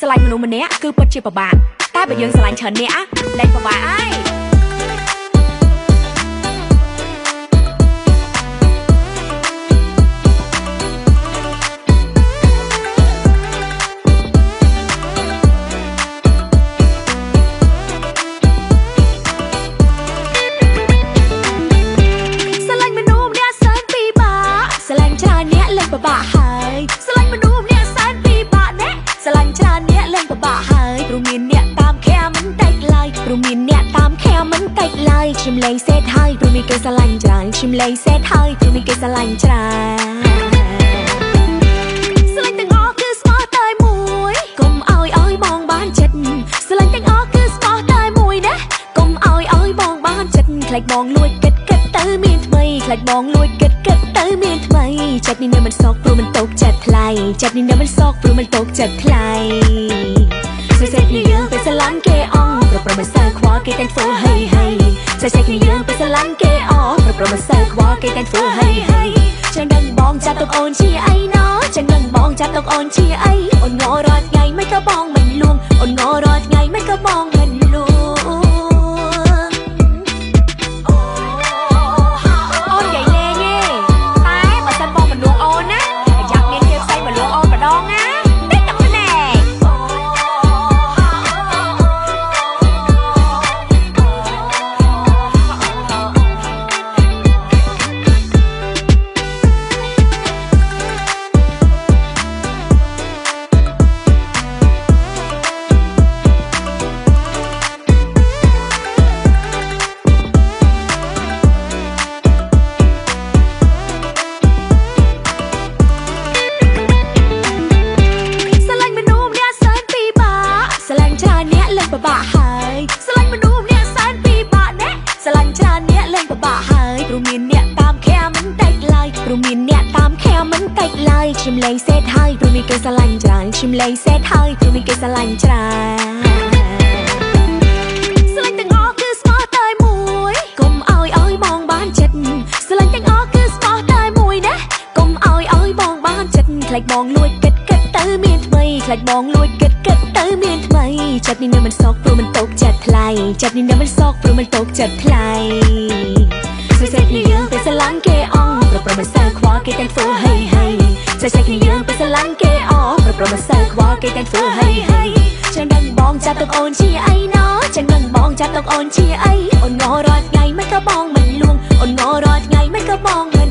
ស្រឡាញ់មនុស្សម្នាក់គឺពិតជាពិបាកតែបើយើងស្រឡាញ់ច្រើនអ្នកលែងពិបាកហើយស្រឡាញ់មនុស្សម្នាក់សែនពិបាកស្រឡាញ់ច្រើនអ្នកលែងពិបាកហើយស្រឡាញ់មនុស្សម្នាក់សែនពិបាកអ្នកស្រឡាញ់ច្រើនអ្នកលែងពិបាកហើយព្រោះមានអ្នកតាមខែមិនតិចឡើយព្រោះមានអ្នកតាមខែមិនតិចឡើយខ្ញុំលែងសេតហើយព្រោះមានគេស្រឡាញ់ច្រើនខ្ញុំលែងសេតហើយព្រោះមានគេស្រឡាញ់ច្រើនស្រឡាញ់ទាំងអស់គឺស្មោះតែមួយកុំឲ្យបងបានចិត្តស្រឡាញ់ទាំងអស់គឺស្មោះតែមួយណាកុំឲ្យបងបានចិត្តខ្លាចបងលួចគិតទៅមានថ្មីខ្លាចបងលួចគិតទៅមានថ្មីចិត្តនេះនៅមិនសោកព្រោះមិនតោកចិត្តថ្លៃចិត្តនេះនៅមិនសោកព្រោះមិនតោកចិត្តថ្លៃសេះគ្នាយើងទៅស្រឡាញ់គេអងប្រមិនសើខ្វល់គេតែធ្វើហើយសេះគ្នាយើងទៅស្រឡាញ់គេអងប្រមិនសើខ្វល់គេតែធ្វើហើយចឹងដឹងបងចាត់ទុកអូនជាអីណោចឹងដឹងបងចាត់ទុកអូនជាអីអូនងរត់ថ្ងៃមិនក៏បងមិនលួងអូនងរត់ថ្ងៃមិនក៏បងមិនលួងពិបាកហើយស្រឡាញ់មនុស្សម្នាក់សែនពិបាកអ្នកស្រឡាញ់ច្រើនអ្នកលែងពិបាកហើយព្រោះមានអ្នកតាមខែមិនតិចឡើយព្រោះមានអ្នកតាមខែមិនតិចឡើយខ្ញុំលែងសេតហើយព្រោះមានគេស្រឡាញ់ច្រើនខ្ញុំលែងសេតហើយព្រោះមានគេស្រឡាញ់ច្រើនស្រឡាញ់ទាំងអស់គឺស្មោះតែមួយកុំឲ្យបងបានចិត្តស្រឡាញ់ទាំងអស់គឺស្មោះតែមួយណាកុំឲ្យបងបានចិត្តខ្លាចបងលួចគិតទៅមានថ្មីខ្លាចបងលួចគិតទៅមានថ្មីចិត្តនេះនៅមិនសោកព្រោះមិនតោកចិត្តថ្លៃចិត្តនេះនៅមិនសោកព្រោះមិនតោកចិត្តថ្លៃសេះគ្នាយើងទៅស្រឡាញ់គេអងប្រមិនសើខ្វល់គេតែធ្វើហើយសេះគ្នាយើងទៅស្រឡាញ់គេអងប្រមិនសើខ្វល់គេតែធ្វើហើយចឹងដឹងបងចាត់ទុកអូនជាអីណោចឹងដឹងបងចាត់ទុកអូនជាអីអូនងរត់ថ្ងៃមិនក៏បងមិនលួងអូនងរត់ថ្ងៃមិនក៏បង